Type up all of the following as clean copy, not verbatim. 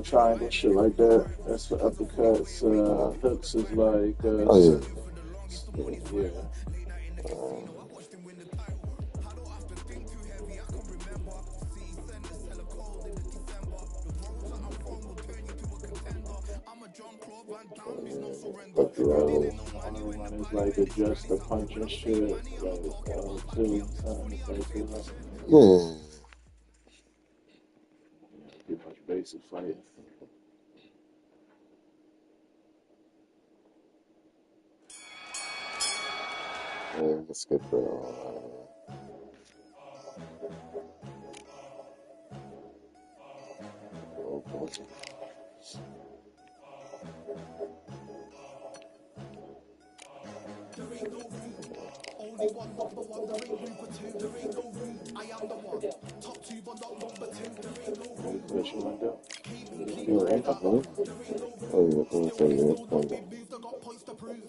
triangle shit like that. That's for uppercuts. Hooks is like Oh yeah. One is like adjust the punch and shit. Like two, something like that. yeah. Pretty much basic fight. Yeah, let's get the.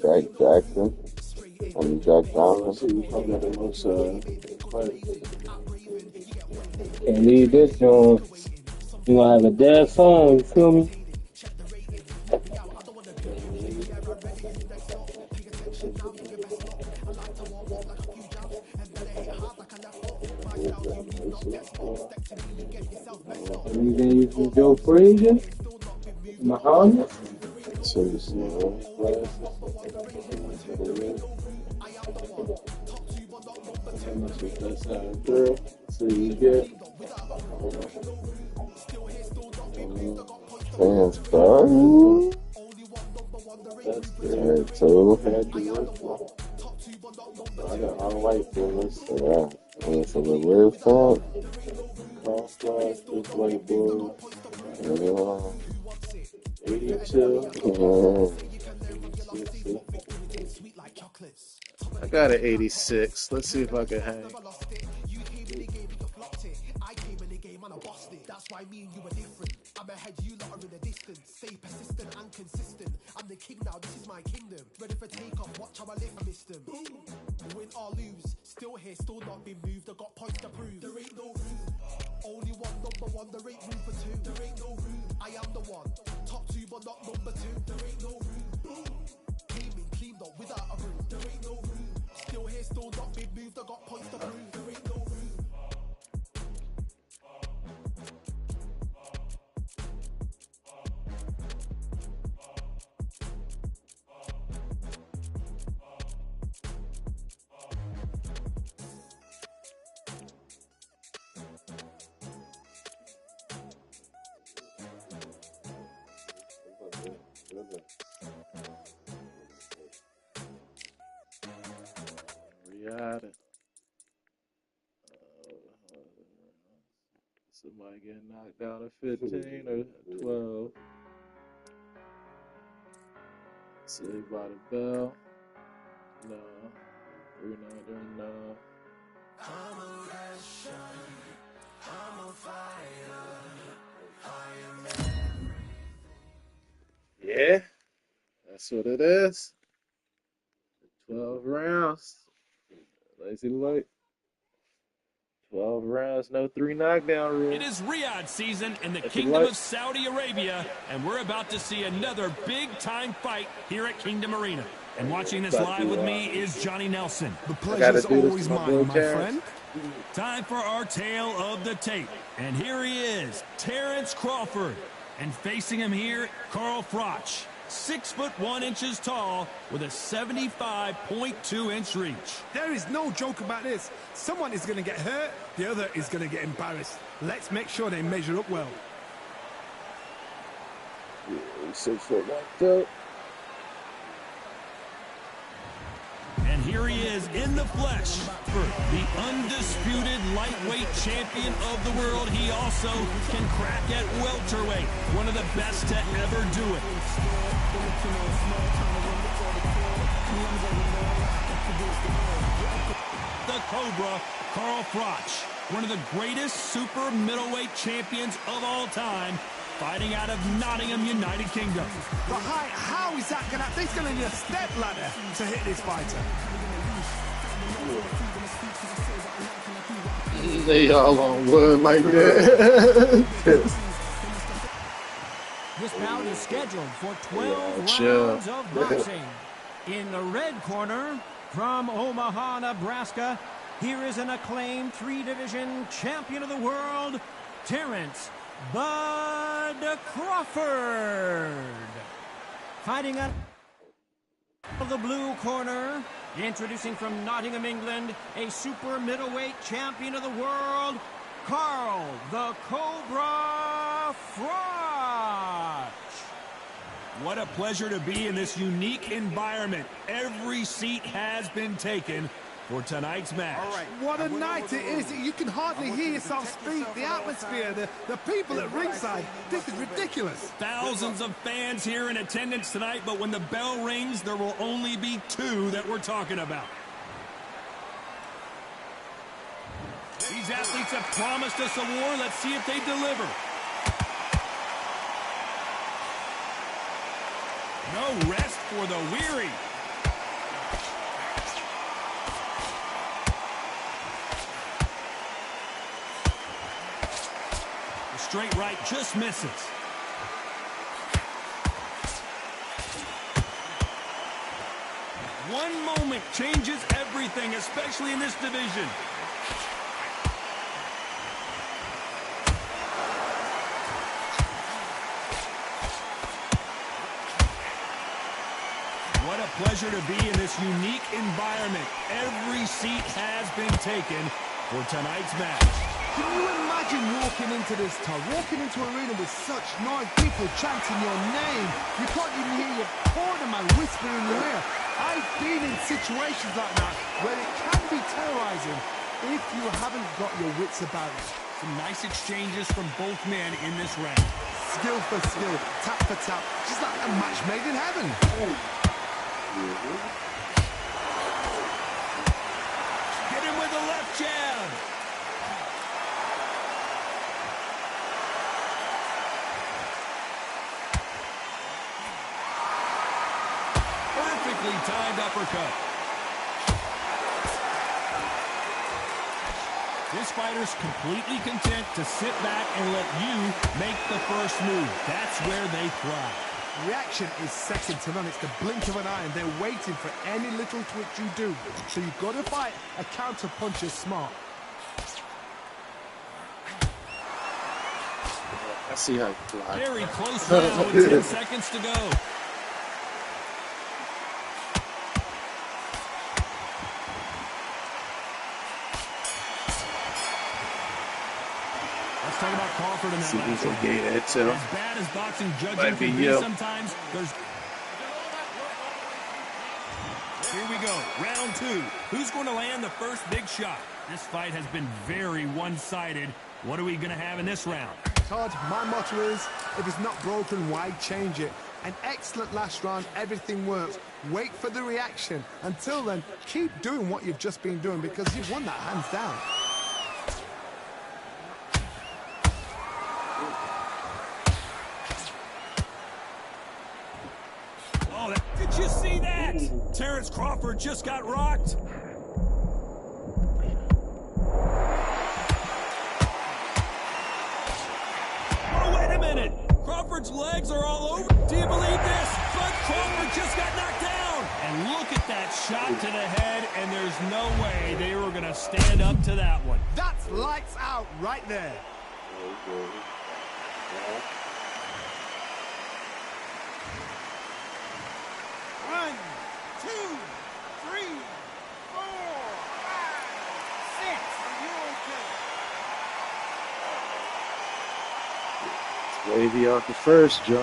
Jack Jackson and Jack Johnson. Can't leave this on. You gonna have a dead phone, you feel me? You can use some Joe Frazier, Muhammad. Seriously, So you get Transfer. Alright, so I got all white bullets. yeah. So the red front. Cross class, this white bull. 82. I got an 86. Let's see if I can hang. That's why me and you are different. I'm ahead, you lot are in the distance. Stay persistent and consistent. I'm the king now, this is my kingdom. Ready for takeoff, watch how I lift, I missed them. Win or lose, still here, still not been moved. I got points to prove. There ain't no room. Only one, number one, there ain't room for two. There ain't no room. I am the one. Top two, but not number two. There ain't no room. Clean up without a room. There ain't no room. Still here, still not been moved. I got points to prove. There ain't no room. Got it. Somebody getting knocked down at 15 or 12. Saved by the bell. No. 3-9, no. I'm a Russian. I'm a fighter. I am yeah. That's what it is. 12 rounds. Lazy Light. 12 rounds, no 3 knockdown rule. It is Riyadh season in the Kingdom of Saudi Arabia, and we're about to see another big-time fight here at Kingdom Arena. And watching this live with me is Johnny Nelson. The pleasure's always mine, my friend. Time for our tale of the tape. And here he is, Terrence Crawford. And facing him here, Carl Froch. 6'1" tall with a 75.2-inch reach. There is no joke about this. Someone is going to get hurt, the other is going to get embarrassed. Let's make sure they measure up well. Yeah, 6'1" though. And here he is in the flesh, the undisputed lightweight champion of the world. He also can crack at welterweight, one of the best to ever do it. The Cobra, Carl Froch, one of the greatest super middleweight champions of all time, fighting out of Nottingham, United Kingdom. But how is that going to... There's going to need a step ladder to hit this fighter. They all on wood like that. This bout is scheduled for 12 chill. rounds of boxing. In the red corner, from Omaha, Nebraska, here is an acclaimed three-division champion of the world, Terrence Bud Crawford. Fighting out of the blue corner, introducing from Nottingham, England, a super middleweight champion of the world, Carl the Cobra Froch. What a pleasure to be in this unique environment. Every seat has been taken for tonight's match. What a night it is. You can hardly hear yourself speak. The atmosphere, the people at ringside. This is ridiculous. Thousands of fans here in attendance tonight, but when the bell rings, there will only be two that we're talking about. These athletes have promised us a war. Let's see if they deliver. No rest for the weary. The straight right just misses. One moment changes everything, especially in this division. What a pleasure to be in this unique environment. Every seat has been taken for tonight's match. Can you imagine walking into this, Todd? Walking into an arena with such noise, people chanting your name. You can't even hear your cornerman whispering in your ear. I've been in situations like that where it can be terrorizing if you haven't got your wits about you. Some nice exchanges from both men in this round. Skill for skill, tap for tap, just like a match made in heaven. Get him with a left jab. Perfectly timed uppercut. This fighter's completely content to sit back and let you make the first move. That's where they thrive. Reaction is second to none. It's the blink of an eye, and they're waiting for any little twitch you do. So you've got to fight a counter puncher smart. I see how you fly. Very close now with 10 seconds to go. Let's talk about Crawford in that See last who's round. gonna get it too. As bad as boxing judging Might be can be you. sometimes, there's... Here we go, round two. Who's going to land the first big shot? This fight has been very one-sided. What are we going to have in this round? Todd, my motto is, if it's not broken, why change it? An excellent last round, everything works. Wait for the reaction. Until then, keep doing what you've just been doing because you've won that hands down. Oh, did you see that? Terrence Crawford just got rocked. Oh, wait a minute. Crawford's legs are all over. Do you believe this? But Crawford just got knocked down. And look at that shot to the head, and there's no way they were going to stand up to that one. That's lights out right there. One, two, three, four, five, six. Are you okay? Wavy off the first, John.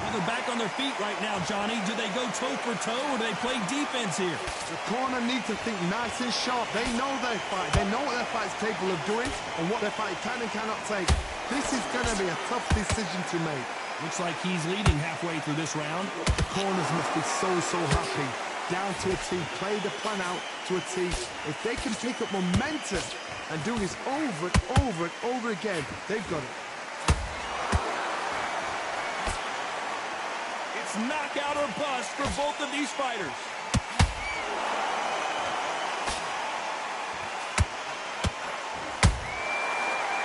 Well, they're back on their feet right now, Johnny. Do they go toe for toe, or do they play defense here? The corner needs to think nice and sharp. They know their fight. They know what their fight's capable of doing and what their fight can and cannot take. This is going to be a tough decision to make. Looks like he's leading halfway through this round. The corners must be so happy. Down to a T. Play the plan out to a T. If they can pick up momentum and do this over and over and over again, they've got it. It's knockout or bust for both of these fighters.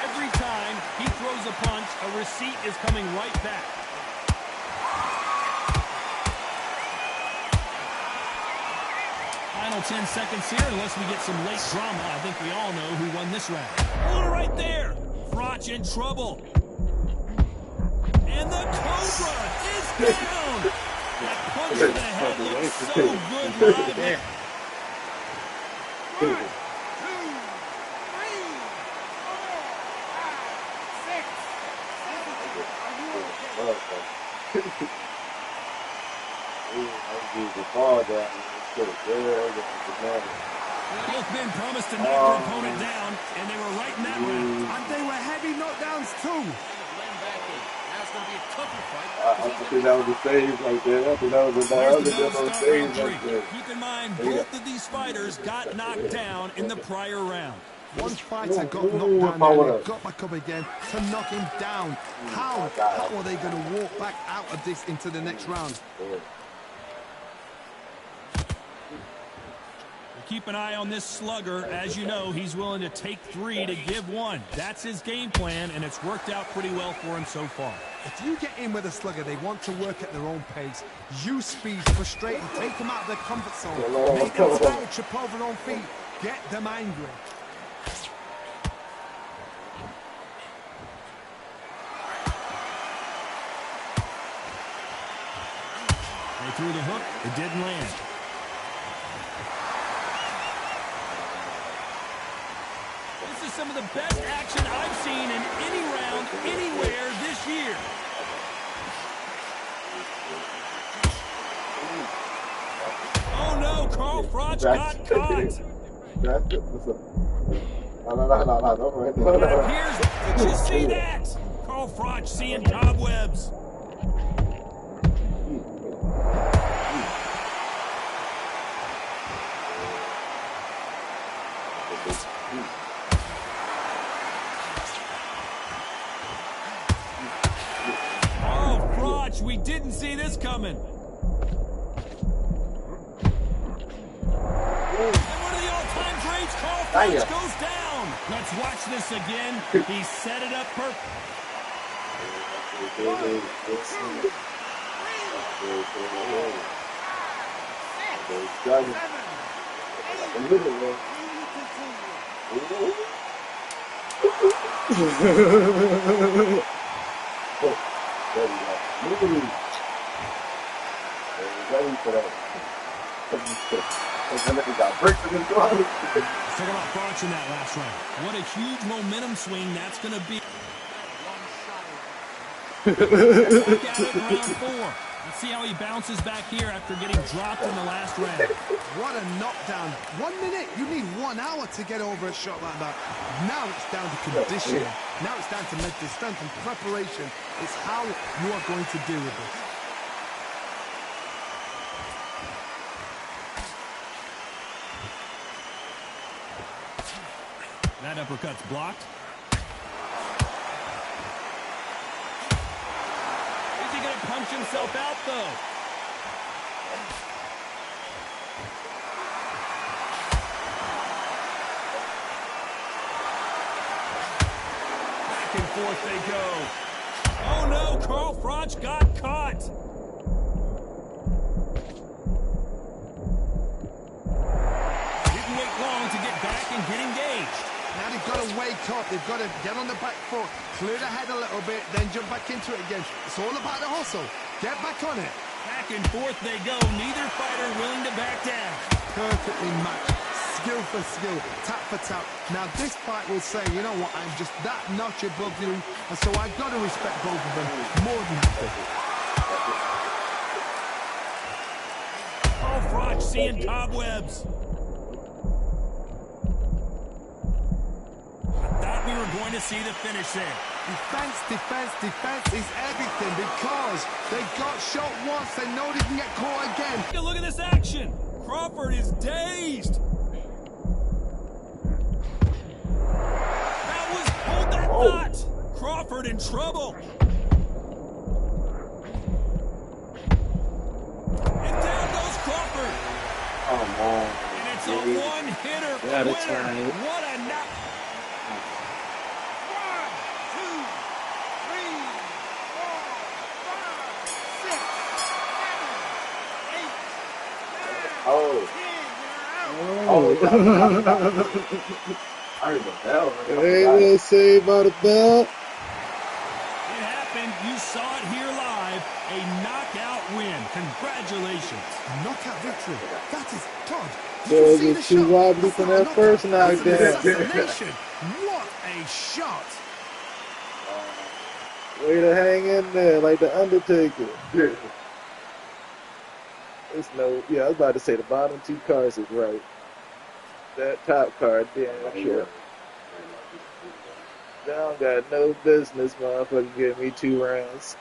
Every time he throws throws a punch, a receipt is coming right back. Final 10 seconds here, unless we get some late drama. I think we all know who won this round. Hold it right there. Frotch in trouble. And the Cobra is down. That punch to the head looks so good live there. 1, 2, 3, 4, 5, 6, 7. Both men promised to knock their opponent down, and they were right in that round. And they were heavy knockdowns too. I think that was a save right there. I think that was a save right there. Keep in mind, both of these fighters got knocked down in the prior round. One fighter got knocked down and got back up again to knock him down. How are they going to walk back out of this into the next round? Keep an eye on this slugger. As you know, he's willing to take 3 to give 1. That's his game plan, and it's worked out pretty well for him so far. If you get in with a slugger, they want to work at their own pace. Use speed, frustrate them, take them out of their comfort zone, make them tired, trip over their own feet, get them angry. They threw the hook. It didn't land. This is some of the best action I've seen in any round, anywhere this year. Oh no, Carl Frotch got caught. It appears, did you see that? Carl Frotch seeing cobwebs. We didn't see this coming. And one of the all-time greats, Carl Frotch, goes down. Let's watch this again. He set it up perfect. 1, 2, Talk about Frotch in that last round. What a huge momentum swing that's going to be. Back out of round 4. Let's see how he bounces back here after getting dropped in the last round. What a knockdown. 1 minute, you need 1 hour to get over a shot like that. Now it's down to conditioning. Now it's down to mental strength and preparation. It's how you are going to deal with this. That uppercut's blocked. Is he going to punch himself out, though? Back and forth they go. Oh, no, Carl Frotch got caught. Didn't wait long to get back and get engaged. Now they've got to wake up, they've got to get on the back foot, clear the head a little bit, then jump back into it again. It's all about the hustle. Get back on it. Back and forth they go, neither fighter willing to back down. Perfectly matched, skill for skill, tap for tap. Now this fight will say, you know what, I'm just that notch above you, and so I've got to respect both of them more than happy. Oh, Frotch seeing cobwebs. We were going to see the finish there. Defense, defense, defense is everything because they got shot once. They know they can get caught again. Take a look at this action. Crawford is dazed. That was, hold that thought. Crawford in trouble. And down goes Crawford. Oh, man. And it's a one-hitter winner. What a knock. I heard the bell. Hey, let's say about the bell. It happened. You saw it here live. A knockout win. Congratulations. A knockout victory. That is God. Those are too wobbly from that first knockdown. Assassination. What a shot. Way to hang in there like the Undertaker. It's no, yeah, I was about to say the bottom two cards is right. That top card, damn sure. Down got no business, motherfucker, give me 2 rounds.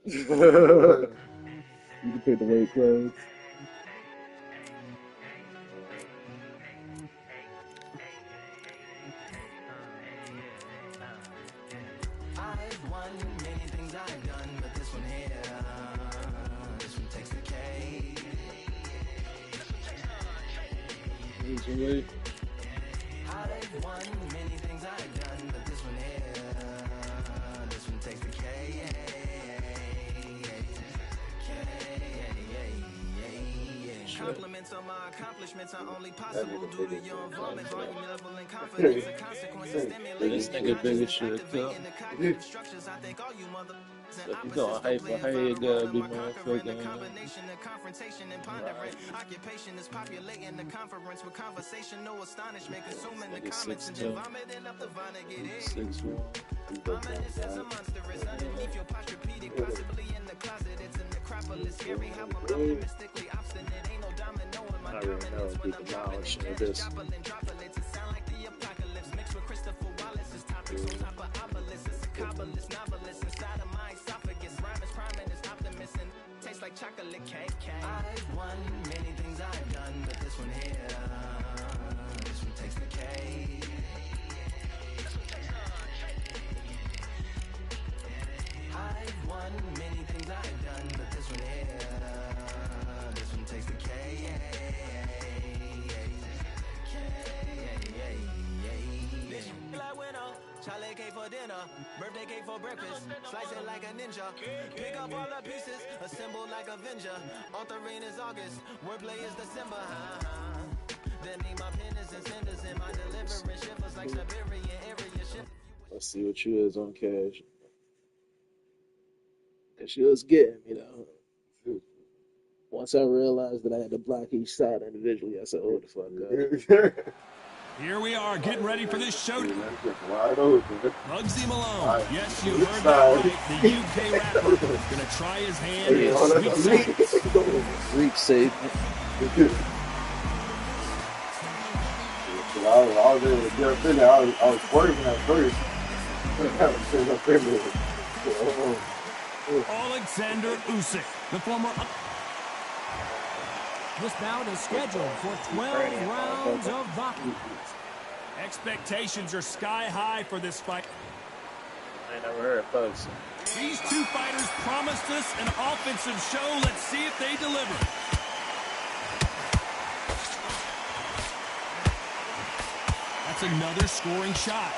You can pick the weight clothes. I've won many things I've done, but this one here, this one takes the cake. I've won many things I've done, but this one here, this one takes the cake. Compliments on my accomplishments are only possible due to your involvement, volume level, and confidence. The consequences stimulating This nigga big as shit, though. structures. I think all you mother. You know, hype you gotta be motherfucking. Combination of confrontation and pondering. Occupation is populating the conference with conversation, no astonishment, consuming the comments and then vomiting up the vine and get it. 6'1". Ominous as a monstrous underneath your posturepedic, possibly in the closet. It's a necropolis, scary how I'm optimistically obstinate. Ain't no domino in my dominance when I'm dropping it. Droplets, it sound like the apocalypse mixed with Christopher Wallace's topics on top of obelisks. It's a kabbalist novelist inside of my esophagus. Rhyme is priming, is optimist and tastes like chocolate cake. I've won many things I've done, but this one here, this one takes the cake. I've won many things I've done, but this one here, this one takes the cake. Charlie cake for dinner, birthday cake for breakfast. Slice it like a ninja. Pick up all the pieces, assemble like Avenger. Authoring is August, wordplay is December. Then me my pen is and cinders in my delivery shivers like Siberian area shift. Let's see what you is on cash. Cause she was getting me though. Once I realized that I had to block each side individually, I said, "Oh, the fuck up." Here we are, getting ready for this show. Wide open. Bugsy Malone. Yes, you heard that right. The UK rapper gonna try his hand at sweet science. Reach safe. I was working at first. Alexander Usyk, the former. This bout is scheduled for 12 rounds of boxing. Expectations are sky high for this fight. I never heard folks. These two fighters promised us an offensive show. Let's see if they deliver. That's another scoring shot.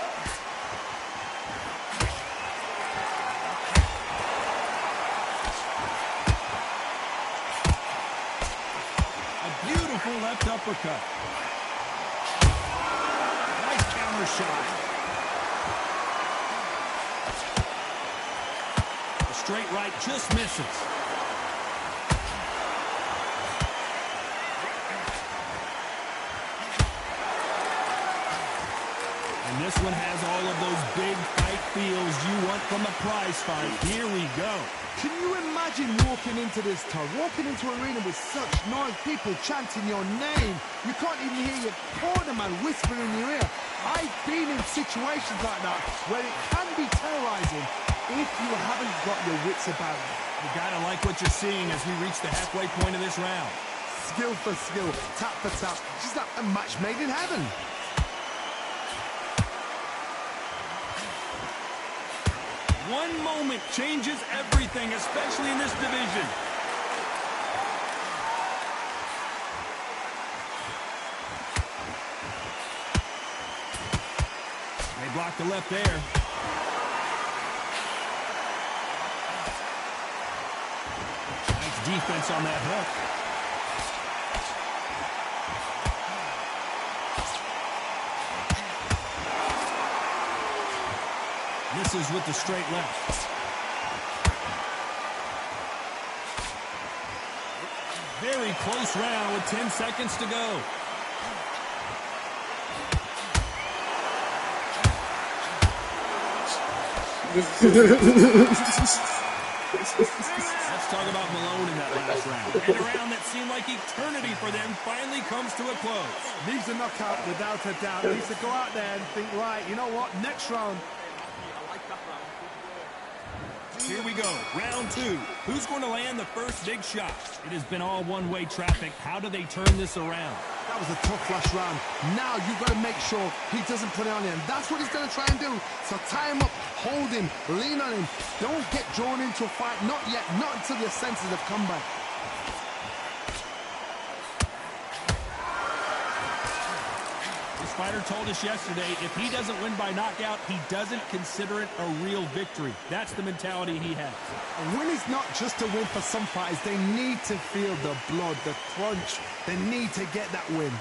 A beautiful left uppercut. Nice counter shot. The straight right just misses. And this one has all of those big fight feels you want from a prize fight. Here we go. Can you imagine walking into this town, walking into an arena with such nice people chanting your name? You can't even hear your cornerman whispering in your ear. I've been in situations like that where it can be terrorizing if you haven't got your wits about you. You gotta like what you're seeing as we reach the halfway point of this round. Skill for skill, tap for tap. Just like a match made in heaven. One moment changes everything, especially in this division. back to left there. Nice defense on that hook. Misses with the straight left. Very close round with 10 seconds to go. Let's talk about Malone in that last round. And a round that seemed like eternity for them finally comes to a close. Needs a knockout without a doubt. Needs to go out there and think, right, you know what, next round. Here we go, round 2. Who's going to land the first big shot? It has been all one-way traffic. How do they turn this around? That was a tough last round. Now you've got to make sure he doesn't put it on him. That's what he's going to try and do. So tie him up, hold him, lean on him. Don't get drawn into a fight. Not yet. Not until your senses have come back. This fighter told us yesterday, if he doesn't win by knockout, he doesn't consider it a real victory. That's the mentality he has. A win is not just a win for some fighters. They need to feel the blood, the crunch. They need to get that win.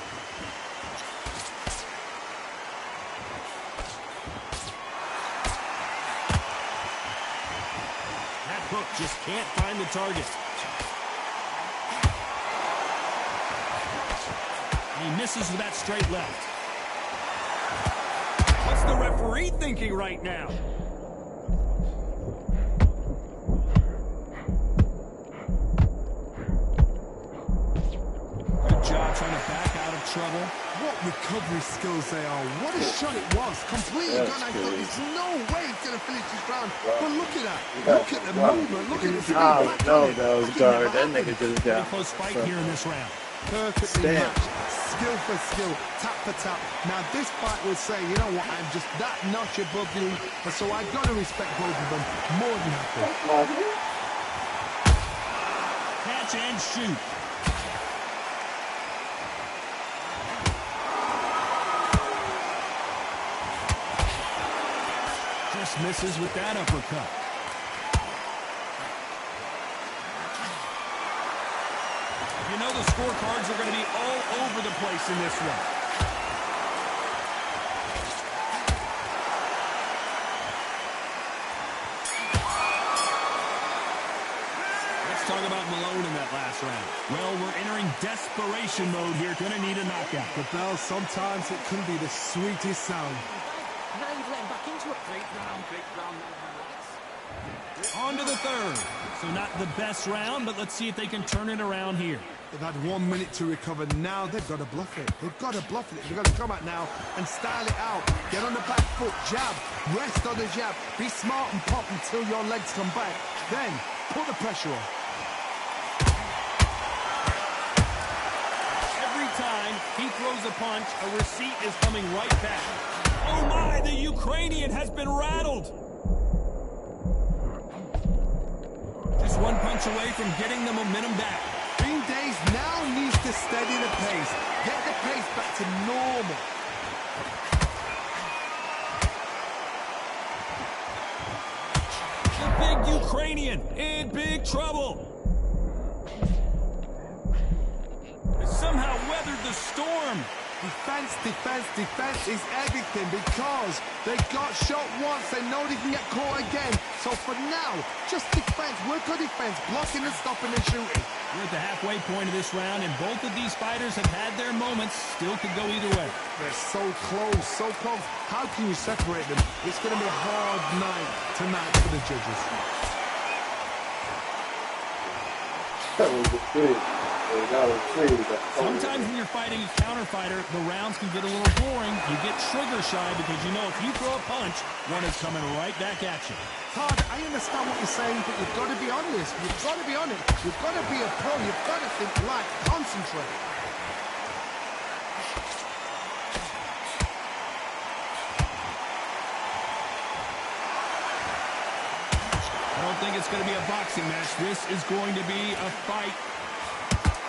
That hook just can't find the target. He misses with that straight left. What's the referee thinking right now? Good job trying to back out of trouble. What recovery skills they are. What a shot it was. Completely gone. I thought there's no way he's going to finish this round. But look at that. Look at the movement. Look at the speed. No, that was guard. That nigga did it down. Close fight here in this round. Perfectly matched. Skill for skill. Tap for tap. Now this fight will say, you know what, I'm just that notch above you. And so I've got to respect both of them more than happy. Catch and shoot. Just misses with that uppercut. You know the scorecards are going to be all over the place in this one. Let's talk about Malone in that last round. Well, we're entering desperation mode here. Going to need a knockout. The bell, sometimes it can be the sweetest sound. Now you've let him back into it. Great round. On to the third. So not the best round, but let's see if they can turn it around here. They've had 1 minute to recover. Now they've got to bluff it. They've got to bluff it. They've got to come out now and style it out. Get on the back foot, jab, rest on the jab. Be smart and pop until your legs come back. Then put the pressure on. Every time he throws a punch, a receipt is coming right back. Oh my, the Ukrainian has been rattled. Just one punch away from getting the momentum back. Green Days now needs to steady the pace. Get the pace back to normal. The big Ukrainian in big trouble. Has somehow weathered the storm. Defense, defense, defense is everything because they got shot once. They know they can get caught again. So for now, just defense. Work on defense. Blocking and stopping and shooting. We're at the halfway point of this round, and both of these fighters have had their moments. Still could go either way. They're so close, so close. How can you separate them? It's going to be a hard night tonight for the judges. That was the thing. Sometimes when you're fighting a counter fighter, the rounds can get a little boring. You get trigger shy because you know if you throw a punch, one is coming right back at you. Todd, I understand what you're saying, but you've got to be honest. You've got to be on it. You've got to be a pro. You've got to think right. Concentrate. I don't think it's going to be a boxing match. This is going to be a fight.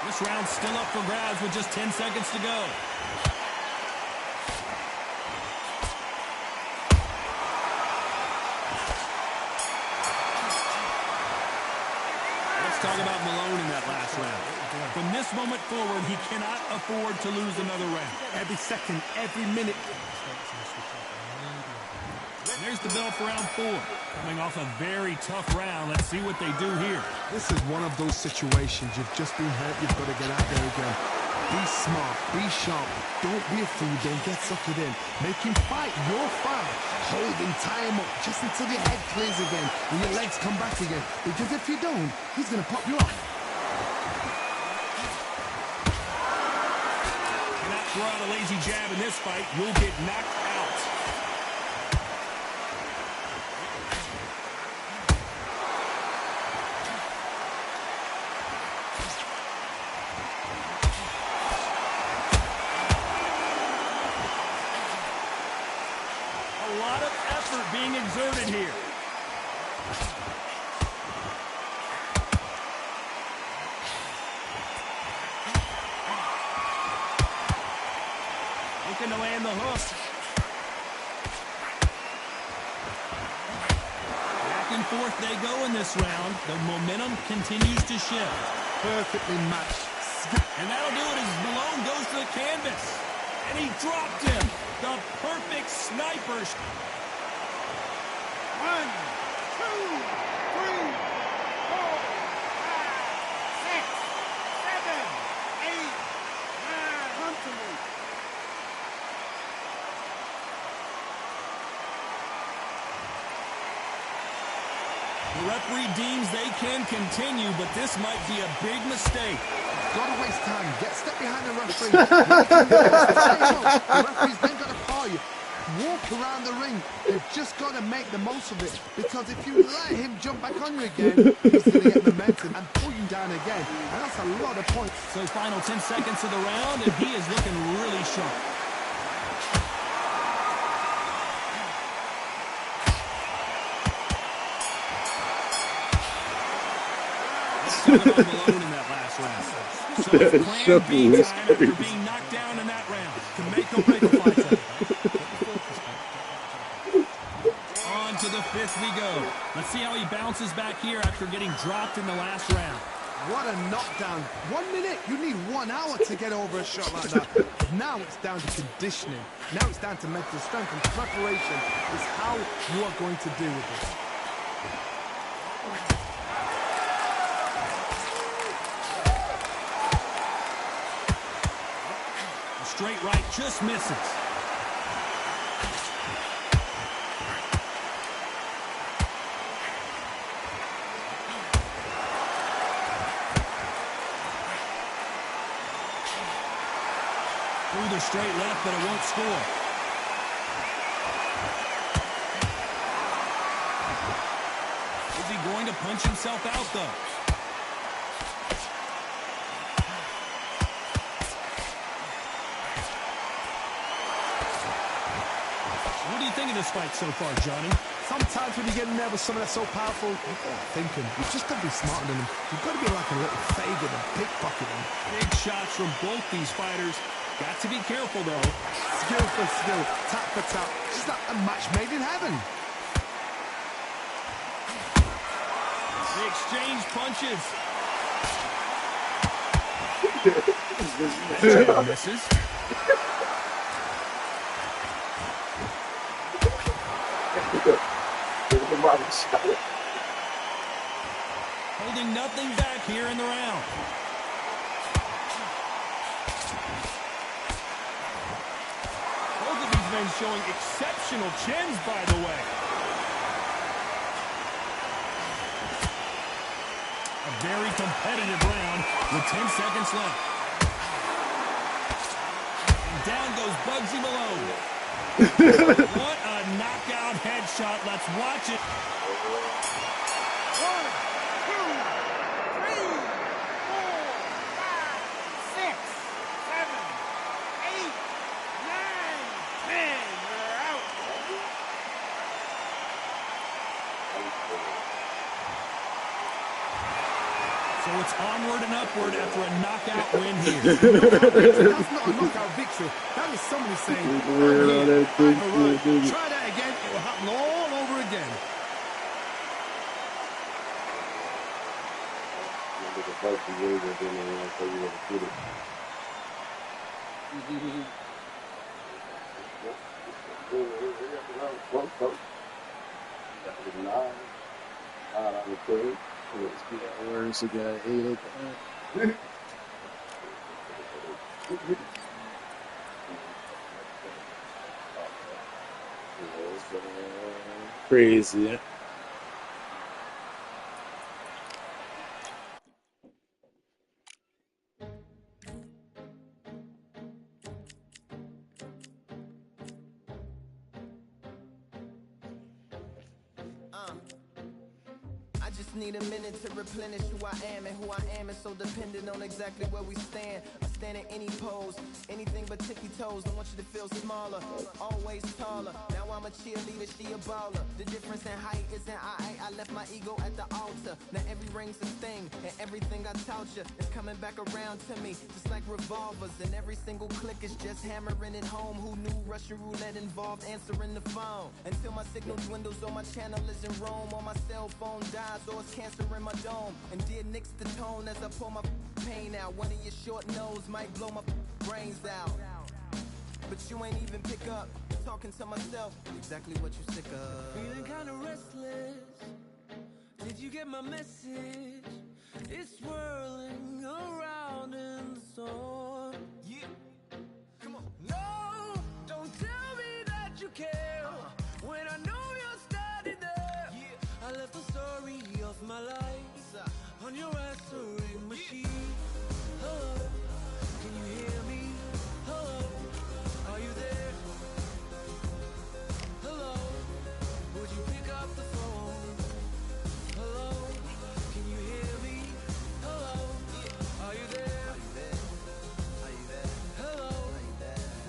This round's still up for grabs with just 10 seconds to go. Let's talk about Malone in that last round. From this moment forward, he cannot afford to lose another round. Every second, every minute. And there's the bell for round 4. Coming off a very tough round. Let's see what they do here. This is one of those situations. You've just been hurt. You've got to get out there again. Be smart. Be sharp. Don't be a fool. Don't get suckered in. Make him fight your fight. Hold him, tie him up just until your head clears again and your legs come back again. Because if you don't, he's going to pop you off. Cannot throw out a lazy jab in this fight. You'll get knocked out. A lot of effort being exerted here. Looking to land the hook. Back and forth they go in this round. The momentum continues to shift. Perfectly matched. And that'll do it as Malone goes to the canvas. And he dropped him. The perfect sniper. 1, 2, 3, 4, 5, 6, 7, 8, 9. Comfortably. The referee deems they can continue, but this might be a big mistake. Gotta waste time. Step behind the referee. The referee's then got to call you. Walk around the ring. You've just got to make the most of it. Because if you let him jump back on you again, he's going to get momentum and pull you down again. And that's a lot of points. So final 10 seconds of the round, and he is looking really sharp. Let's talk about Malone in that last round. So his plan B time after being knocked down in that round. To make or break a fight tonight. On to the 5th we go. Let's see how he bounces back here after getting dropped in the last round. What a knockdown. 1 minute. You need 1 hour to get over a shot like that. Now it's down to conditioning. Now it's down to mental strength, and preparation is how you are going to deal with this. Straight right just misses. Through the straight left, but it won't score. Is he going to punch himself out, though? What do you think of this fight so far, Johnny? Sometimes when you get in there with someone that's so powerful, you've got to think him. You've just got to be smarter than him. You've got to be like a little faggot and pickpocket him. Big shots from both these fighters. Got to be careful, though. Skill for skill, tap for tap. It's like a match made in heaven. They exchange punches. That misses. Holding nothing back here in the round. Both of these men showing exceptional chins, by the way. A very competitive round with 10 seconds left. And down goes Bugsy Malone. What a knockout headshot. Let's watch it. 1, 2, 3, 4, 5, 6, 7, 8, 9, 10. You're out. So it's onward and upward after a knockout win here. That's not a knockout victory. That is somebody saying, try that again, it will happen all over again. With the first years and then they want to tell you what to shoot it. Words he got 8 at the end. Crazy. I just need a minute to replenish who I am, and who I am is so dependent on exactly where we stand. I stand in any pose, anything but tippy toes. Don't want you to feel smaller, always taller. Now I'm a cheerleader, she a baller. The difference in height isn't I left my ego at the altar. Now every ring's a thing, and everything I taught you is coming back around to me, just like revolvers. And every single click is just hammering it home. Who knew Russian roulette involved answering the phone? Until my signal dwindles or my channel is in Rome, or my cell phone dies, or it's cancer in my dome. And dear nicks the tone as I pull my pain out. One of your short nose might blow my brains out, but you ain't even pick up. Talking to myself, exactly what you sick of. Feeling kinda restless. Did you get my message? It's swirling around in the storm. Yeah, come on. No, don't tell me that you care when I know you're standing there. Yeah. I left the story of my life on your answering machine. Hello, can you hear me? Hello, are you there? Hello, would you pick up the phone? Hello, can you hear me? Hello, are you there? Are you there? Hello,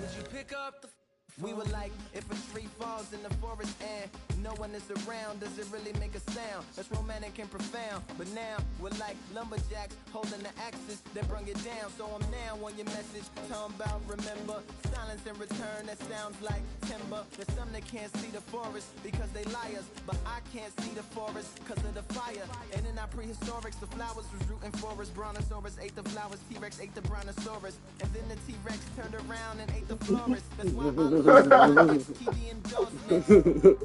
would you pick up the phone? We were like, if a tree falls in the forest and no one is around, does it really make a sound? That's romantic and profound. But now we're like lumberjacks holding the axes that bring it down. So I'm now on your message, talking about remember. Silence in return, that sounds like timber. There's some that can't see the forest because they liars, but I can't see the forest because of the fire. And in our prehistorics, the flowers was rooting for us. Brontosaurus ate the flowers, T-Rex ate the brontosaurus, and then the T-Rex turned around and ate the florist. That's why I love TV endorsements.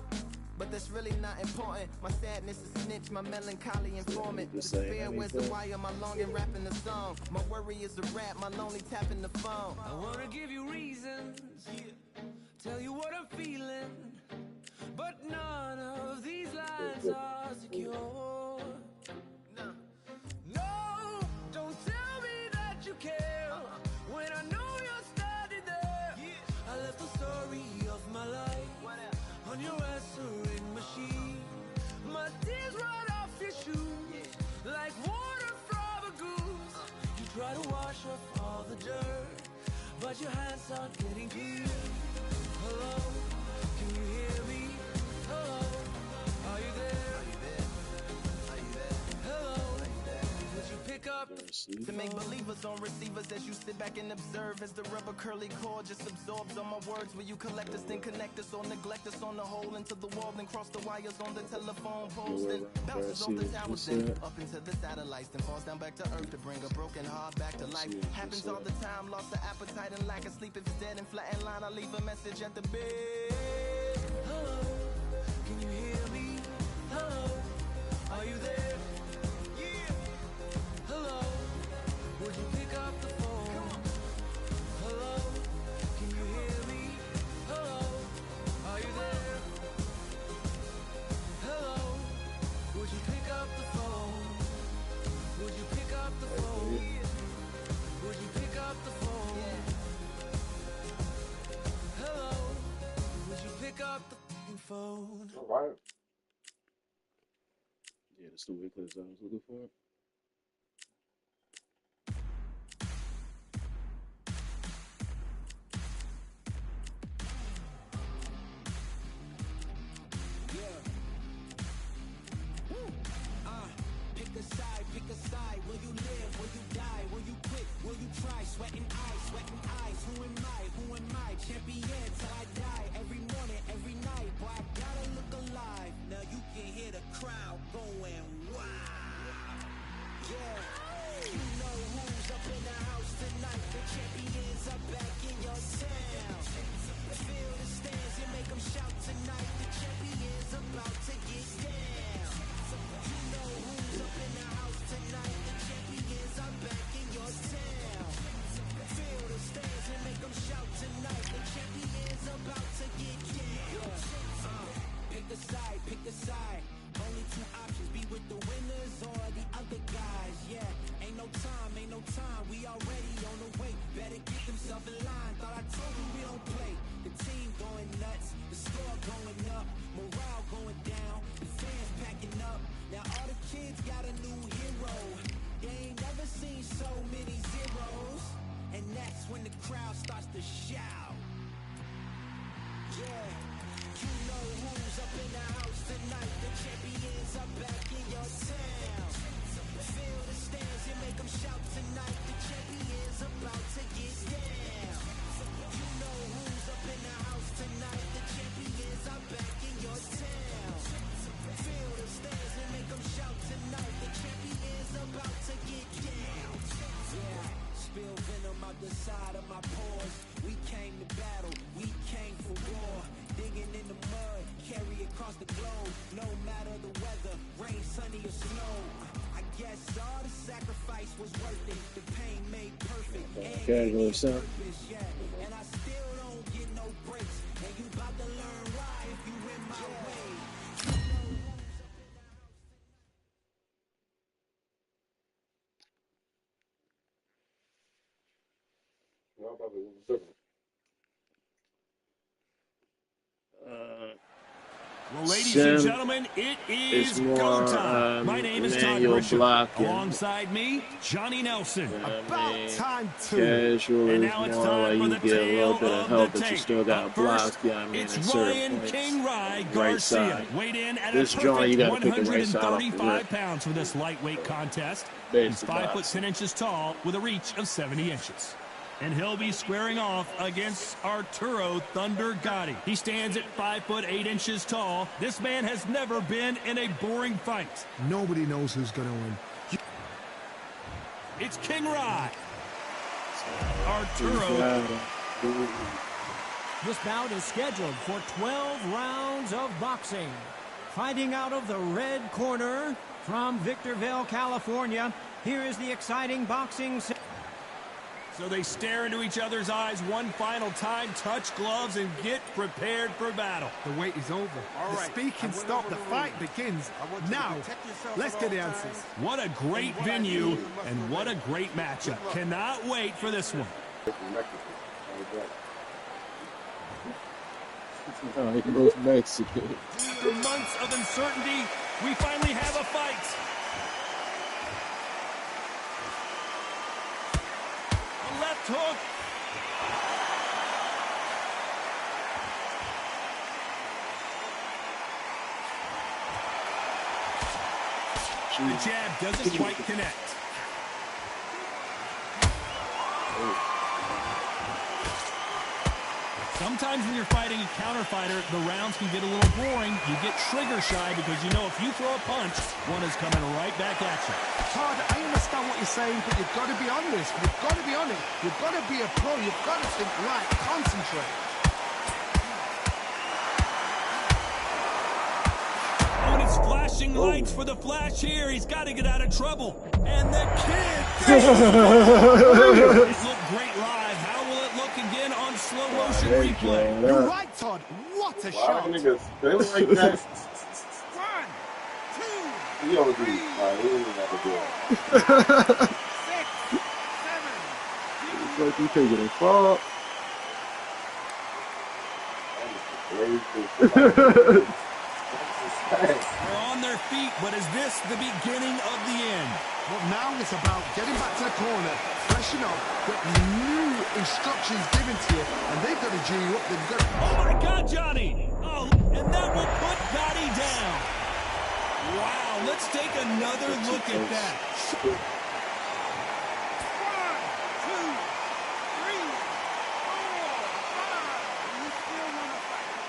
But that's really not important. My sadness is snitch, my melancholy informant. Despair wears the wire, my longing rapping the song. My worry is a rap, my lonely tapping the phone. I wanna give you reasons, tell you what I'm feeling, but none of these lines are secure. No, don't tell me that you care when I know you're standing there. I left the story of my life on your answering machine. My tears run off your shoes like water from a goose. You try to wash off all the dirt, but your hands aren't getting clean. Hello, can you hear me? Hello, are you there? Are you there? Hello, would you pick up the To make believers on receivers as you sit back and observe as the rubber curly cord just absorbs all my words. Will you collect us, then connect us, or neglect us on the hole into the wall, then cross the wires on the telephone poles, then bounces off the towers, then up into the satellites, then falls down back to earth to bring a broken heart back to life. Happens all the time, lost the appetite and lack of sleep. If it's dead and flat in line, I leave a message at the bed. hello, can you hear me? Hello, are you there? Hello, would you pick up the phone? Hello, can you hear me? Hello, are you there? Hello, would you pick up the phone? Would you pick up the phone? Would you pick up the phone? Hello, would you pick up the phone? All right. Yeah, that's the week clips I was looking for. Pick a side. Will you live? Will you die? Will you quit? Will you try? Sweating eyes. Who am I? Champion till I die. Every morning, every night. Boy, I gotta look alive. Now you can hear the crowd going wow. Yeah. Casual or something. Well, ladies and gentlemen, it is go time. My name is Todd Grisham. Alongside me, Johnny Nelson. About time, too. Casual And is now it's more time like for you the get a little tale bit of of help, the but you tape. still got Up to block. first, Yeah, I mean, it's at certain Ryan points. King Rye Right Garcia, side. weighed in at This a joint, you perfect gotta pick the right side off the 135 rip. pounds for this lightweight contest. Basic He's 5 foot boxing. 10 inches tall with a reach of 70 inches. And he'll be squaring off against Arturo Thunder Gotti. He stands at 5 foot 8 inches tall. This man has never been in a boring fight. Nobody knows who's going to win. It's King Rye. Arturo. This bout is scheduled for 12 rounds of boxing. Fighting out of the red corner from Victorville, California, here is the exciting boxing. So they stare into each other's eyes one final time, touch gloves, and get prepared for battle. The wait is over. The speaking stop. The fight begins. Now, let's get the answers. What a great venue, and what a great matchup. Cannot wait for this one. He goes Mexican. After months of uncertainty, we finally have a fight. A left hook. The jab doesn't quite connect. Sometimes when you're fighting a counter fighter, the rounds can get a little boring. You get trigger shy because you know if you throw a punch, one is coming right back at you. Todd, I understand what you're saying, but you've got to be honest. You've got to be honest. You've got to be a pro. You've got to think right. Concentrate. Oh, and it's flashing lights for the flash here. He's got to get out of trouble. And the kid. It looked great live. How will it look again on slow motion replay? You're right, Todd. What a shot. Niggas spin like that. 1, 2, He don't do it. He don't have to do it. 6, 7. It's like you taking a fall. They're on their feet, but is this the beginning of the end? Well, now it's about getting back to the corner, freshen up, get new instructions given to you, and they've got to G you up. They've got to... Oh, my God, Johnny. Oh, and that will put Gotti down. Wow, let's take another look at that. 1, 2, 3, 4, 5. You still want to fight.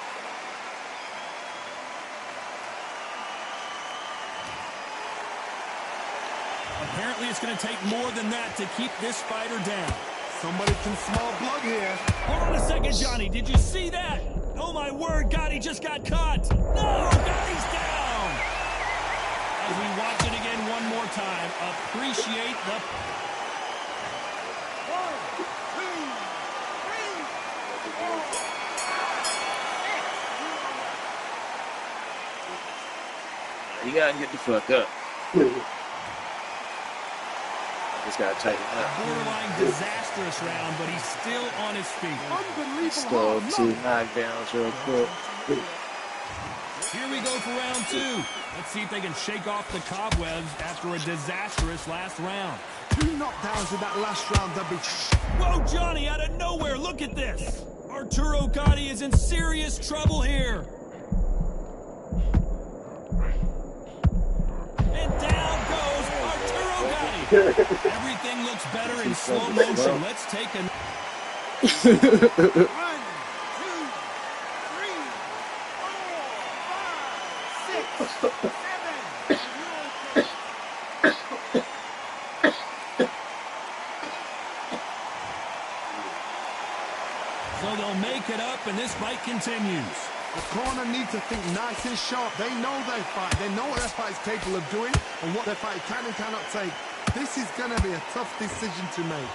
Apparently, it's going to take more than that to keep this fighter down. Somebody can smell blood here. Hold on a second, Johnny. Did you see that? Oh, my word, Gotti just got caught. No, Gotti's down. As we watch it again one more time, appreciate the... 1, 2, 3, 4, 5, 6. You gotta get the fuck up. Just gotta tighten up. Borderline disastrous round, but he's still on his feet. Unbelievable. Stole hard 2 luck. knockdowns real quick. Here we go for round 2. Let's see if they can shake off the cobwebs after a disastrous last round. 2 knockdowns in that last round. That'd be... Whoa, Johnny, out of nowhere, look at this. Arturo Gotti is in serious trouble here. And down goes Arturo Gotti. Everything looks better in slow motion. Let's take a... 1, 2, 3, 4, 5, 6, 7. So they'll make it up, and this fight continues. The corner need to think nice and sharp. They know their fight. They know what their fight is capable of doing and what their fight can and cannot take. This is going to be a tough decision to make.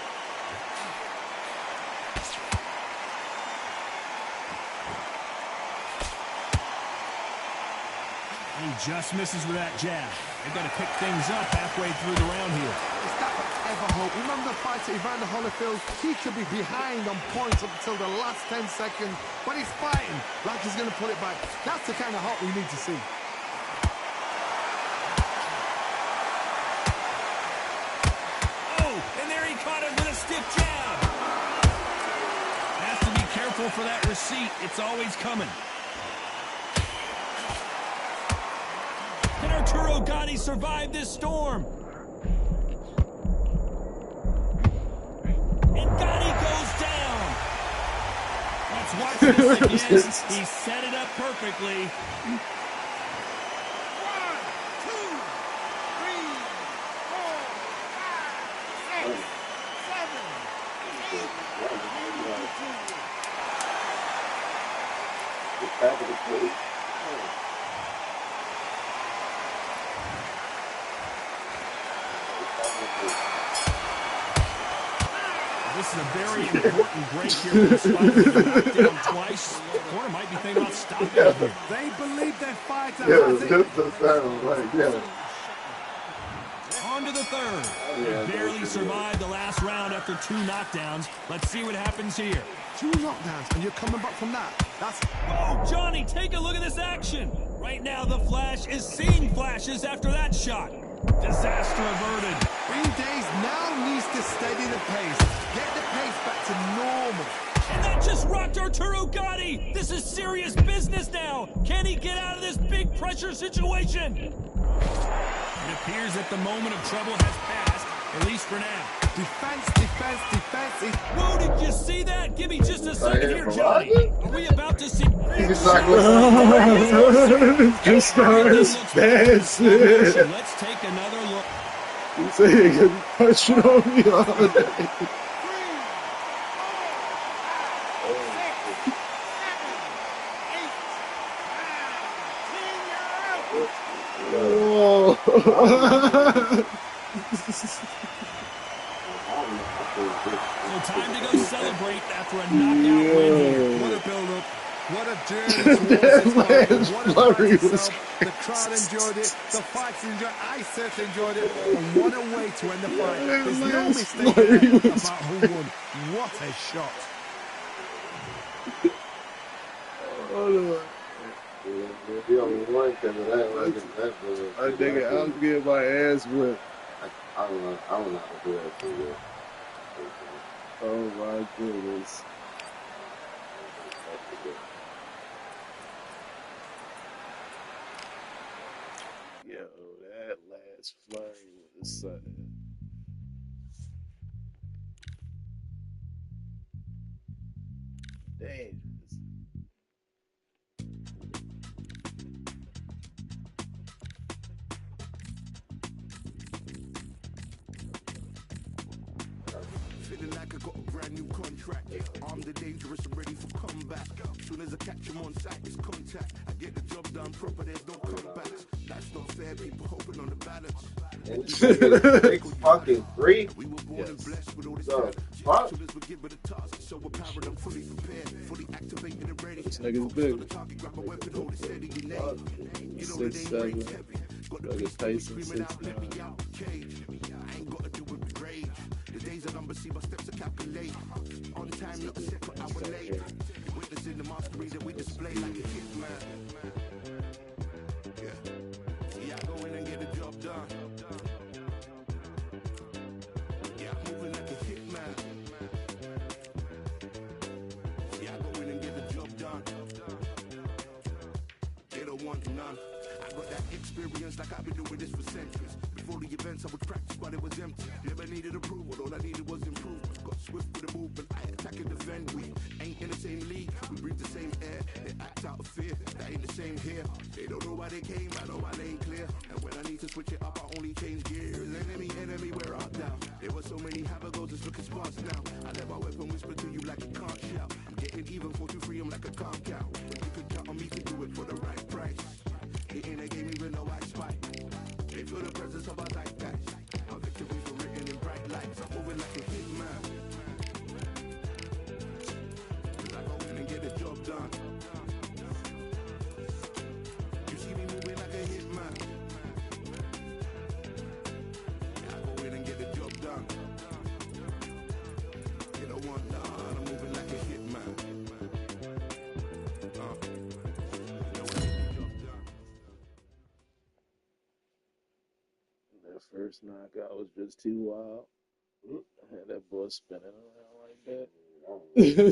He just misses with that jab. They've got to pick things up halfway through the round here. Is that ever hope? Remember the fight at Evander Holyfield? He could be behind on points up until the last 10 seconds, but he's fighting like he's going to put it back. That's the kind of hope we need to see. Oh, and there he caught him with a stiff jab. Has to be careful for that receipt. It's always coming. Can Arturo Gatti survive this storm? And Gatti goes down. Let's watch this again. He set it up perfectly. 1, 2, 3, 4, 5, 6, 7, 8, 9, 10. This is a very important break here for the Spiders. Knocked down twice. The corner might be thinking about stopping him here. They believe their fighter Yeah, has it. just the sound, right? Yeah. On to the third. They barely survived the last round after 2 knockdowns. Let's see what happens here. 2 knockdowns, and you're coming back from that. That's... Oh, Johnny, take a look at this action. Right now, the Flash is seeing flashes after that shot. Disaster averted. Green Days now needs to steady the pace. Get the pace back to normal. And that just rocked Arturo Gatti. This is serious business now. Can he get out of this big pressure situation? It appears that the moment of trouble has passed, at least for now. Defense, defense, defense. Whoa, did you see that? Give me just a second here, Johnny. Are we about to see... Exactly. Just starts dancing. Let's take another look. You say you can punch it on me all day. 3, 4, 5, 6, 7, 8, 9, 10. You're out. Whoa. So time to go celebrate after a knockout win here. What a build-up. What a journey towards this fight. What a fight itself. The crowd enjoyed it. The fighters enjoyed it. I certainly enjoyed it. And what a way to end the fight. There's no mistake there about who won. What a shot. I think I was getting my ass whipped. I don't know how to do that for you. Oh my goodness. Yo, that last flurry was dangerous. Feeling like I got a brand new contract. Armed and dangerous and ready for comeback. Soon as I catch him on sight, it's contact. I get the job done proper, there's no comebacks. That's not fair, people hoping on the balance. Big fucking free. We were born and blessed with all this So, talent. fuck. Soon as we give it a task, so we're powered, I'm fully prepared, fully activated and ready. This nigga's big. The target, grab a weapon, hold it steady, you name. You know the 6'7". name rings heavy. Got the Like a beast Tyson screaming out, let 6'9". me out the cage. I ain't got to do it with rage. The days are numbered, see my steps to calculate. On time, not a second hour late. Witnessing the mastery that we display like a kid, man. Yeah, I go in and get the job done. Yeah, I'm moving like a hitman. Yeah, I go in and get the job done. They don't want none. I got that experience like I've been doing this for centuries. Before the events I would practice but it was empty. Never needed approval, all I needed was improvement. Got swift with the movement, I attack and defend. We ain't in the same league, we breathe the same air. They act out of fear, that ain't the same here. They don't know why they came, I know my lane clear. And when I need to switch it up, I only change gears. Enemy, we're out down. There were so many habagos, it's looking sparse now. I let my weapon whisper to you like a can't shout. I'm getting even 4 to 3, I'm like a calm cow. You could count on me to moving like a hitman. 'Cause I go in and get the job done. You see me moving like a hitman. Yeah, I go in and get the job done. You don't want none, I'm moving like a hitman. That first knockout was just too wild. I had that boy spinning around like that.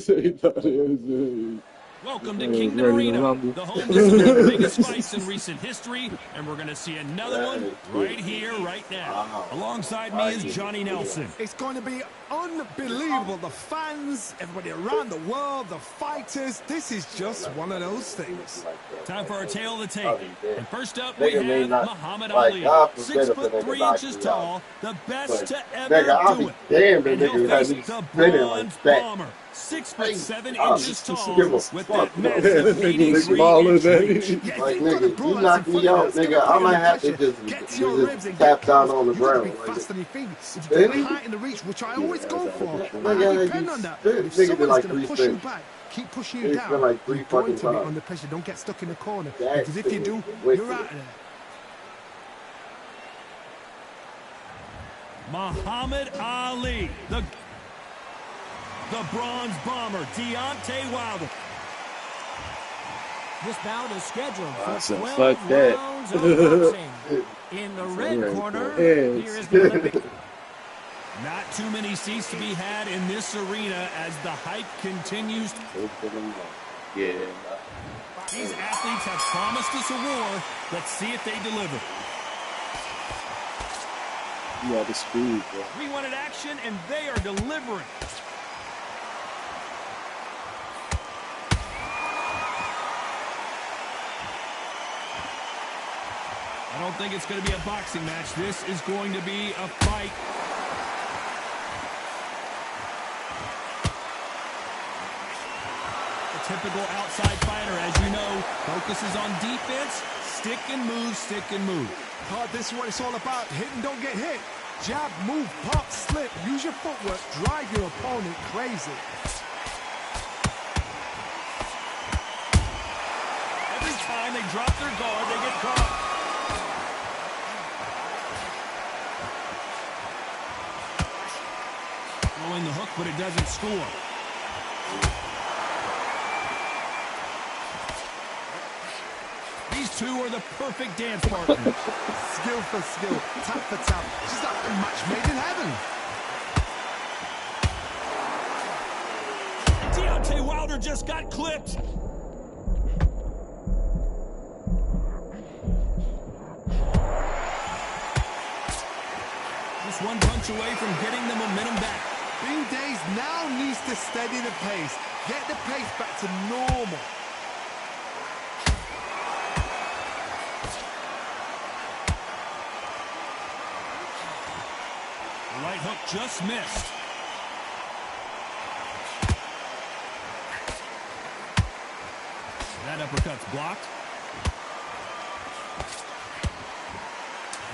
So he thought it was, Welcome to was Kingdom ready to Arena, rumble. the home to some of the biggest fights in recent history, and we're going to see another one right here, right now. Alongside me is Johnny Nelson. It's going to be unbelievable. The fans, everybody around the world, the fighters. This is just one of those things. Time for our tale of the tape. And first up, we Nigga may have not- Muhammad like, Ali. God forbid if a 6'3" nigga inches knock you tall, out. the best But, to ever nigga, I'll do be it. damned if And he'll niggas have face me the spinning bronze like that. bomber, 6'7" I'll inches tall, give a with fuck, that though. massive Nigga was 83 smaller inch than reach. he. Yeah, Like, if you've got a nigga, brawl you that's knock in front me of you, out, it's gonna nigga, put I you might under have to pressure. just Get to your ribs and tap get down close. on the You've got to ground. be Like, fast on your feet. If you've Did got he? height in the reach, which I always go for, Nigga, I depend on that. this But if nigga did someone's like going to 3 push you spins. back, keep pushing He you spent down, like 3 you're going fucking to be times. under pressure. Don't get stuck in the corner. That Because if you shit do, was you're wicked. out of there. Muhammad Ali, the bronze bomber, Deontay Wilder. This bout is scheduled I for said, 12 fuck that. rounds of boxing. In the red right corner, for heads. here is the Olympic. Not too many seats to be had in this arena as the hype continues. Yeah. These athletes have promised us a war. Let's see if they deliver. You got the speed, bro. We wanted action, and they are delivering. I don't think it's going to be a boxing match. This is going to be a fight. A typical outside fighter, as you know, focuses on defense, stick and move, stick and move. God, this is what it's all about. Hit and don't get hit. Jab, move, pop, slip. Use your footwork. Drive your opponent crazy. Every time they drop their guard, they get caught. Throwing the hook, but it doesn't score. These two are the perfect dance partners. Skill for skill, tap for tap. Just like a match made in heaven. Deontay Wilder just got clipped. Just one punch away from getting the momentum back. Bing Days now needs to steady the pace. Get the pace back to normal. The right hook just missed. That uppercut's blocked.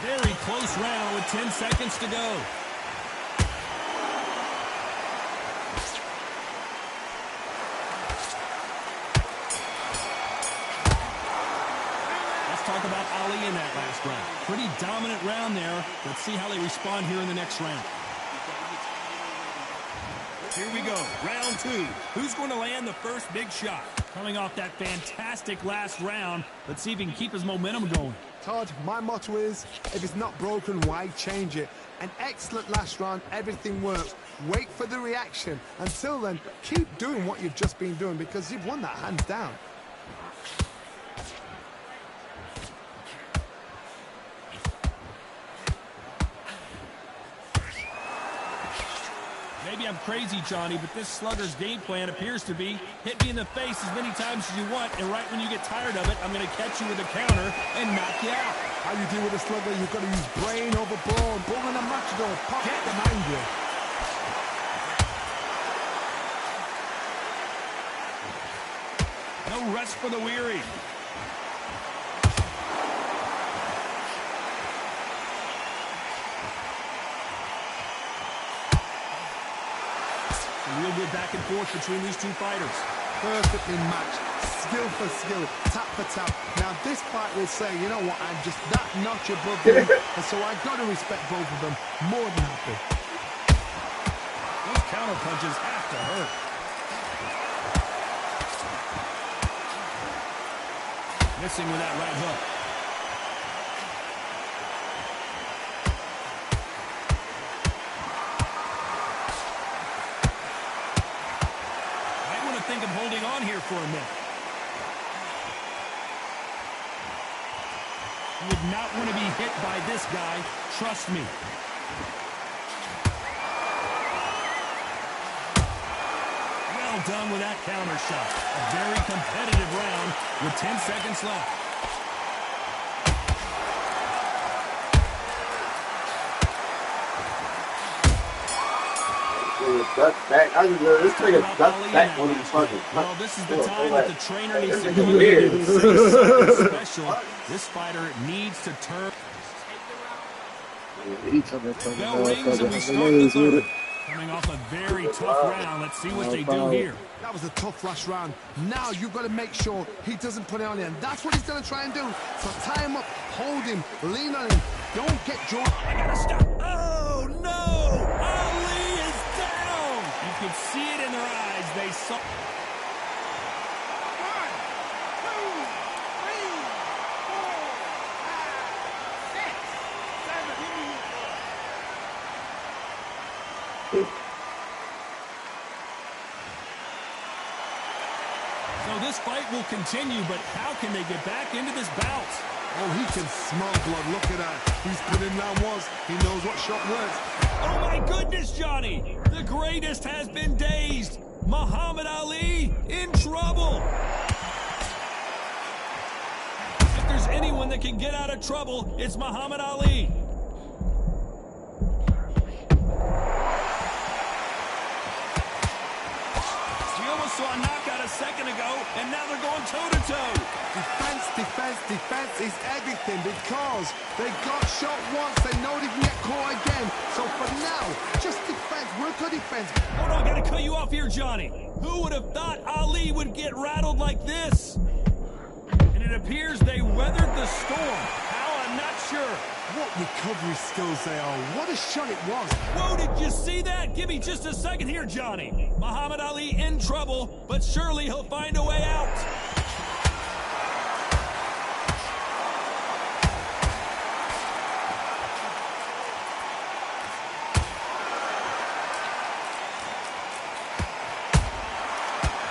Very close round with 10 seconds to go. Let's talk about Ali in that last round. Pretty dominant round there. Let's see how they respond here in the next round. Here we go, round two. Who's going to land the first big shot? Coming off that fantastic last round, let's see if he can keep his momentum going. Todd, my motto is, if it's not broken, why change it? An excellent last round, everything works. Wait for the reaction. Until then, keep doing what you've just been doing because you've won that hands down. Maybe I'm crazy, Johnny, but this slugger's game plan appears to be hit me in the face as many times as you want, and right when you get tired of it, I'm going to catch you with a counter and knock you out. How you deal with a slugger, you've got to use brain over brawn. Bull and a matador, pop, get them angry. No rest for the weary. A real good back and forth between these two fighters. Perfectly matched, skill for skill, tap for tap. Now this fight will say, you know what, I'm just that notch above them, and so I got to respect both of them. More than happy. Those counter punches have to hurt. Missing with that right hook. Think of holding on here for a minute. You would not want to be hit by this guy, trust me. Well done with that counter shot. A very competitive round with 10 seconds left. Duck back. I just this nigga duck back on his fucking. Well, this is the time that the trainer needs to come in and say something special. This fighter needs to turn. Bell rings and we start the third. Coming off a very tough round. Let's see what they do here. That was a tough last round. Now you've got to make sure he doesn't put it on you, and that's what he's going to try and do. So tie him up, hold him, lean on him. Don't get drawn. I gotta stop. Oh no! Ali is down. You could see it in their eyes. They saw. 1, 2, 3, 4, 5, 6, 7. So this fight will continue, but how can they get back into this bout? Oh, he can smell blood. Look at that. He's put in round once. He knows what shot works. Oh, my goodness, Johnny. The greatest has been dazed. Muhammad Ali in trouble. If there's anyone that can get out of trouble, it's Muhammad Ali. We almost saw a knockout a second ago, and now they're going toe-to-toe. Defense, defense, defense is everything because they got shot once. They know they can get caught again. So for now, just defense. Work on defense. Hold on, gotta cut you off here, Johnny. Who would have thought Ali would get rattled like this? And it appears they weathered the storm. How, I'm not sure. What recovery skills they are. What a shot it was. Whoa, did you see that? Give me just a second here, Johnny. Muhammad Ali in trouble, but surely he'll find a way out.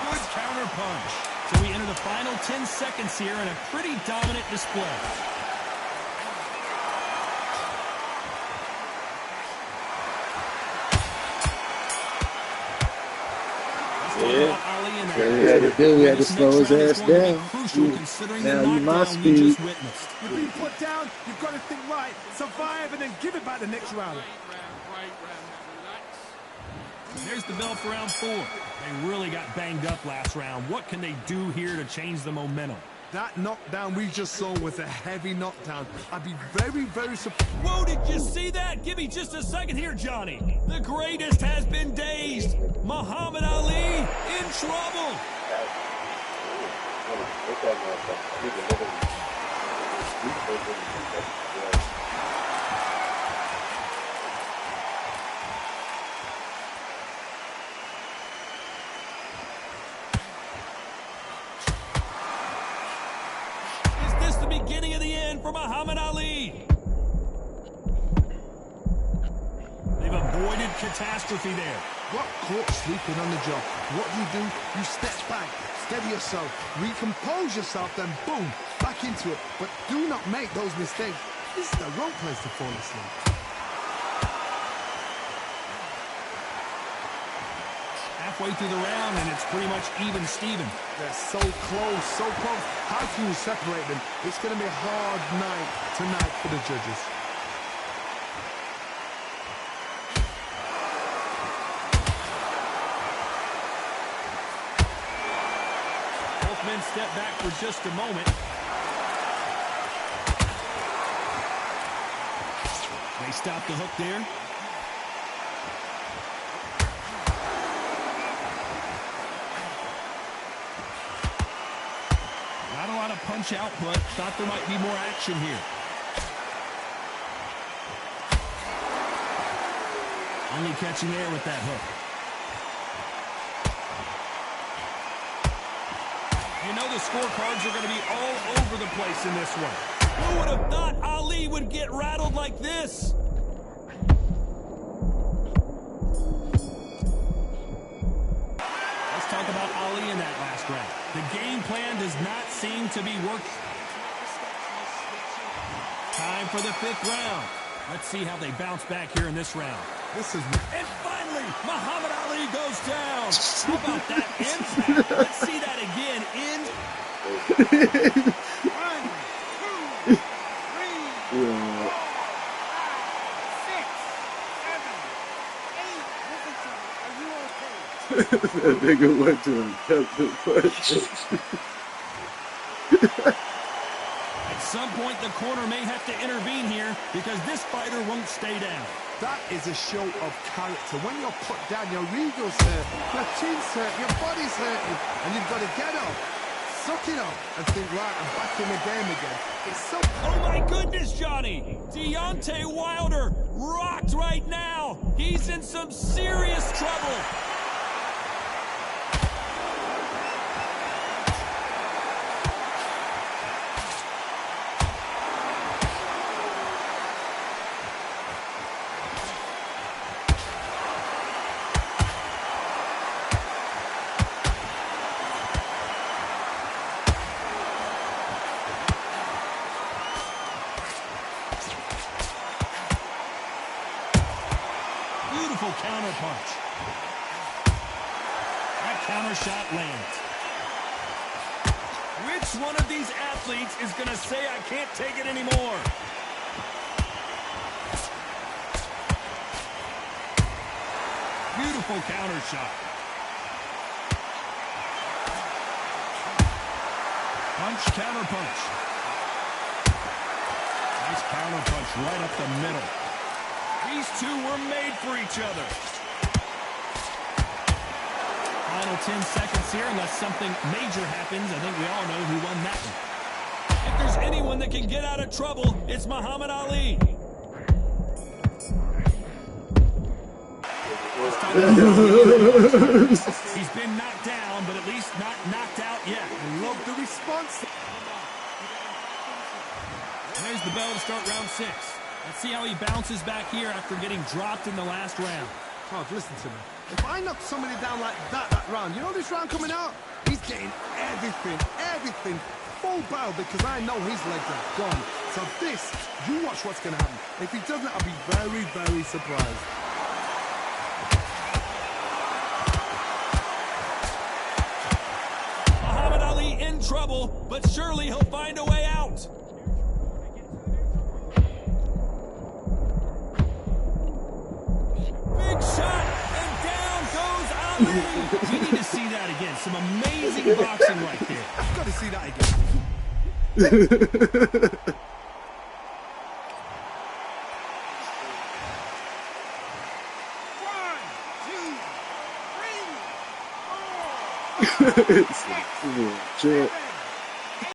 Good counter punch. So we enter the final 10 seconds here in a pretty dominant display. We had to slow his ass down. Now you my speed. You've been put down. You've got to think right. Survive and then give it back the next round. There's the bell for round 4. They really got banged up last round. What can they do here to change the momentum? That knockdown we just saw was a heavy knockdown. I'd be very, very surprised. Whoa, did you see that? Give me just a second here, Johnny. The greatest has been dazed. Muhammad Ali in trouble. The beginning of the end for Muhammad Ali. They've avoided catastrophe there. Got caught sleeping on the job. What do? You step back, steady yourself, recompose yourself, then boom, back into it. But do not make those mistakes. This is the wrong place to fall asleep. Halfway through the round, and it's pretty much even Steven. They're so close, so close. How can you separate them? It's going to be a hard night tonight for the judges. Both men step back for just a moment. They stop the hook there. punch output. Thought there might be more action here. Only catching air with that hook. You know the scorecards are going to be all over the place in this one. Who would have thought Ali would get rattled like this? Let's talk about Ali in that last round. The game plan does not seem to be working. Time for the 5th round. Let's see how they bounce back here in this round. And finally, Muhammad Ali goes down. How about that impact? Let's see that again. In 1, 2, 3, 4, 5, 6, 7, 8. Listen to me. Are you okay? That nigga went to him. Kept the punch. At some point, the corner may have to intervene here because this fighter won't stay down. That is a show of character. When you're put down, your ego's hurt, your chin's hurt, your body's hurting, and you've got to get up, suck it up, and think, right, I'm back in the game again. It's so... Oh my goodness, Johnny! Deontay Wilder rocked right now. He's in some serious trouble. Beautiful counter punch. That counter shot lands. Which one of these athletes is going to say, I can't take it anymore? Beautiful counter shot. Punch, counter punch. Nice counter punch right up the middle. These two were made for each other. Final 10 seconds here, unless something major happens. I think we all know who won that one. If there's anyone that can get out of trouble, it's Muhammad Ali. He's been knocked down, but at least not knocked out yet. I love the response. There's the bell to start round 6. Let's see how he bounces back here after getting dropped in the last round. Todd, listen to me. If I knock somebody down like that round, you know this round coming out? He's getting everything, full barrel, because I know his legs are gone. So this, you watch what's going to happen. If he doesn't, I'll be very, very surprised. Muhammad Ali in trouble, but surely he'll find a way out. Big shot, and down goes Ali. We need to see that again. Some amazing boxing right there. I've got to see that again. 1, 2, 3, 4, 5, 6, 7,